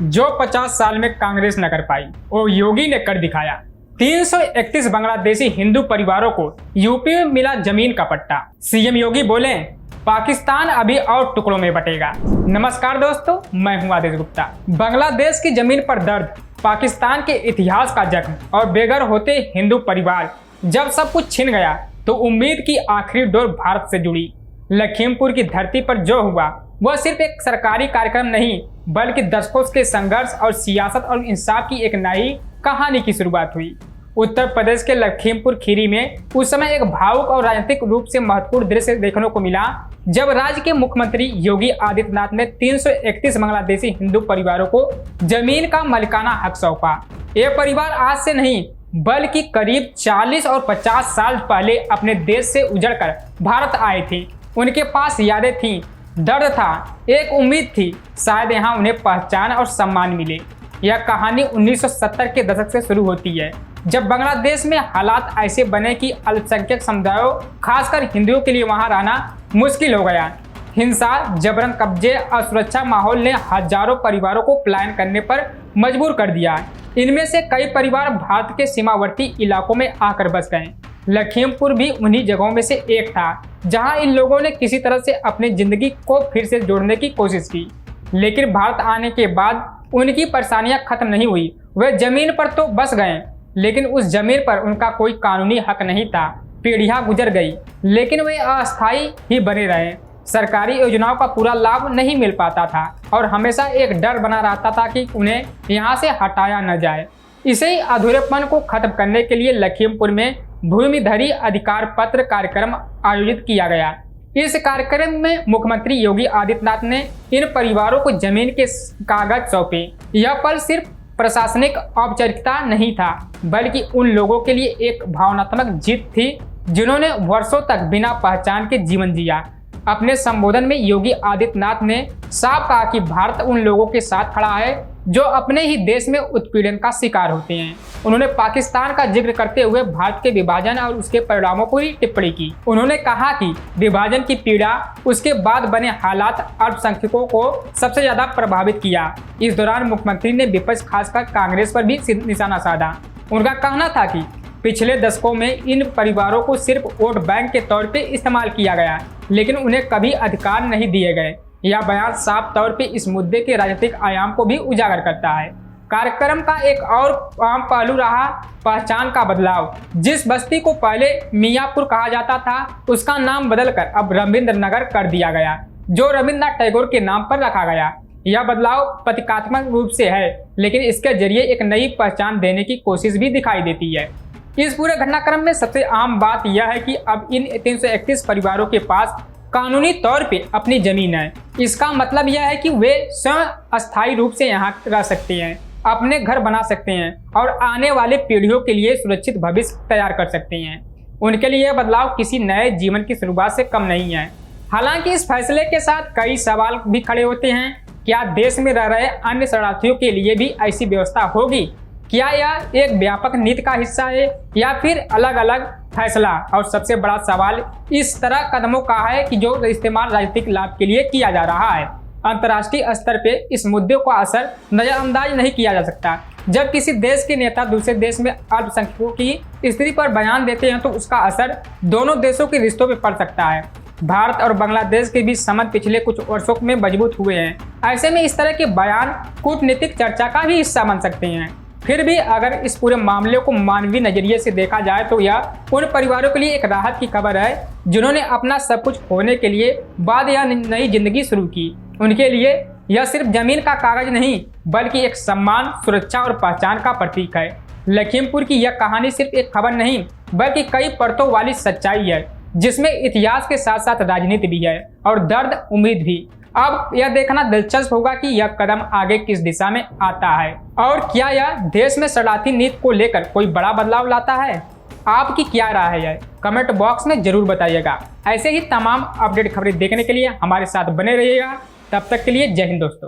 जो 50 साल में कांग्रेस न कर पाई वो योगी ने कर दिखाया। 331 बांग्लादेशी हिंदू परिवारों को यूपी में मिला जमीन का पट्टा। सीएम योगी बोले पाकिस्तान अभी और टुकड़ों में बटेगा। नमस्कार दोस्तों, मैं हूं आदेश गुप्ता। बांग्लादेश की जमीन पर दर्द, पाकिस्तान के इतिहास का जख्म और बेघर होते हिंदू परिवार। जब सब कुछ छिन गया तो उम्मीद की आखिरी डोर भारत से जुड़ी। लखीमपुर की धरती पर जो हुआ वह सिर्फ एक सरकारी कार्यक्रम नहीं बल्कि दशकों के संघर्ष और सियासत और इंसाफ की एक नई कहानी की शुरुआत हुई। उत्तर प्रदेश के लखीमपुर खीरी में उस समय एक भावुक और राजनीतिक रूप से महत्वपूर्ण दृश्य देखने को मिला जब राज्य के मुख्यमंत्री योगी आदित्यनाथ ने 331 बांग्लादेशी हिंदू परिवारों को जमीन का मालिकाना हक सौंपा। ये परिवार आज से नहीं बल्कि करीब 40 और 50 साल पहले अपने देश से उजड़कर भारत आए थे। उनके पास यादें थीं, दर्द था, एक उम्मीद थी, शायद यहाँ उन्हें पहचान और सम्मान मिले। यह कहानी 1970 के दशक से शुरू होती है जब बांग्लादेश में हालात ऐसे बने कि अल्पसंख्यक समुदायों खासकर हिंदुओं के लिए वहां रहना मुश्किल हो गया। हिंसा, जबरन कब्जे, असुरक्षा माहौल ने हजारों परिवारों को पलायन करने पर मजबूर कर दिया। इनमें से कई परिवार भारत के सीमावर्ती इलाकों में आकर बस गए। लखीमपुर भी उन्हीं जगहों में से एक था जहां इन लोगों ने किसी तरह से अपनी जिंदगी को फिर से जोड़ने की कोशिश की। लेकिन भारत आने के बाद उनकी परेशानियां खत्म नहीं हुई। वे जमीन पर तो बस गए लेकिन उस जमीन पर उनका कोई कानूनी हक नहीं था। पीढ़ियां गुजर गई लेकिन वे अस्थायी ही बने रहे। सरकारी योजनाओं का पूरा लाभ नहीं मिल पाता था और हमेशा एक डर बना रहता था कि उन्हें यहाँ से हटाया न जाए। इसे ही अधूरेपन को खत्म करने के लिए लखीमपुर में भूमिधरी अधिकार पत्र कार्यक्रम आयोजित किया गया। इस कार्यक्रम में मुख्यमंत्री योगी आदित्यनाथ ने इन परिवारों को जमीन के कागज सौंपे। यह पल सिर्फ प्रशासनिक औपचारिकता नहीं था बल्कि उन लोगों के लिए एक भावनात्मक जीत थी जिन्होंने वर्षों तक बिना पहचान के जीवन जिया। अपने संबोधन में योगी आदित्यनाथ ने साफ कहा कि भारत उन लोगों के साथ खड़ा है जो अपने ही देश में उत्पीड़न का शिकार होते हैं। उन्होंने पाकिस्तान का जिक्र करते हुए भारत के विभाजन और उसके परिणामों को ही टिप्पणी की। उन्होंने कहा कि विभाजन की पीड़ा, उसके बाद बने हालात अल्पसंख्यकों को सबसे ज्यादा प्रभावित किया। इस दौरान मुख्यमंत्री ने विपक्ष खासकर कांग्रेस पर भी निशाना साधा। उनका कहना था कि पिछले दशकों में इन परिवारों को सिर्फ वोट बैंक के तौर पर इस्तेमाल किया गया लेकिन उन्हें कभी अधिकार नहीं दिए गए। यह बयान साफ तौर पे इस मुद्दे के राजनीतिक आयाम को भी उजागर करता है। कार्यक्रम का एक और अहम पहलू रहा पहचान का बदलाव। जिस बस्ती को पहले मियाँपुर कहा जाता था उसका नाम बदलकर अब रविंद्र नगर कर दिया गया जो रविंद्रनाथ टैगोर के नाम पर रखा गया। यह बदलाव प्रतीकात्मक रूप से है लेकिन इसके जरिए एक नई पहचान देने की कोशिश भी दिखाई देती है। इस पूरे घटनाक्रम में सबसे अहम बात यह है कि अब इन 331 परिवारों के पास कानूनी तौर पे अपनी जमीन है। इसका मतलब यह है कि वे स्वयं अस्थायी रूप से यहाँ रह सकते हैं, अपने घर बना सकते हैं और आने वाले पीढ़ियों के लिए सुरक्षित भविष्य तैयार कर सकते हैं। उनके लिए यह बदलाव किसी नए जीवन की शुरुआत से कम नहीं है। हालांकि इस फैसले के साथ कई सवाल भी खड़े होते हैं। क्या देश में रह रहे अन्य शरणार्थियों के लिए भी ऐसी व्यवस्था होगी? क्या यह एक व्यापक नीति का हिस्सा है या फिर अलग अलग फैसला? और सबसे बड़ा सवाल इस तरह कदमों का है कि जो इस्तेमाल राजनीतिक लाभ के लिए किया जा रहा है। अंतर्राष्ट्रीय स्तर पे इस मुद्दे का असर नजरअंदाज नहीं किया जा सकता। जब किसी देश के नेता दूसरे देश में अल्पसंख्यकों की स्थिति पर बयान देते हैं तो उसका असर दोनों देशों के रिश्तों पर पड़ सकता है। भारत और बांग्लादेश के बीच संबंध पिछले कुछ वर्षों में मजबूत हुए हैं। ऐसे में इस तरह के बयान कूटनीतिक चर्चा का भी हिस्सा बन सकते हैं। फिर भी अगर इस पूरे मामले को मानवीय नजरिए से देखा जाए तो यह उन परिवारों के लिए एक राहत की खबर है जिन्होंने अपना सब कुछ खोने के लिए बाद यह नई जिंदगी शुरू की। उनके लिए यह सिर्फ जमीन का कागज नहीं बल्कि एक सम्मान, सुरक्षा और पहचान का प्रतीक है। लखीमपुर की यह कहानी सिर्फ एक खबर नहीं बल्कि कई परतों वाली सच्चाई है जिसमें इतिहास के साथ साथ राजनीति भी है और दर्द, उम्मीद भी। अब यह देखना दिलचस्प होगा कि यह कदम आगे किस दिशा में आता है और क्या यह देश में शरणार्थी नीति को लेकर कोई बड़ा बदलाव लाता है। आपकी क्या राय है कमेंट बॉक्स में जरूर बताइएगा। ऐसे ही तमाम अपडेट खबरें देखने के लिए हमारे साथ बने रहिएगा। तब तक के लिए जय हिंद दोस्तों।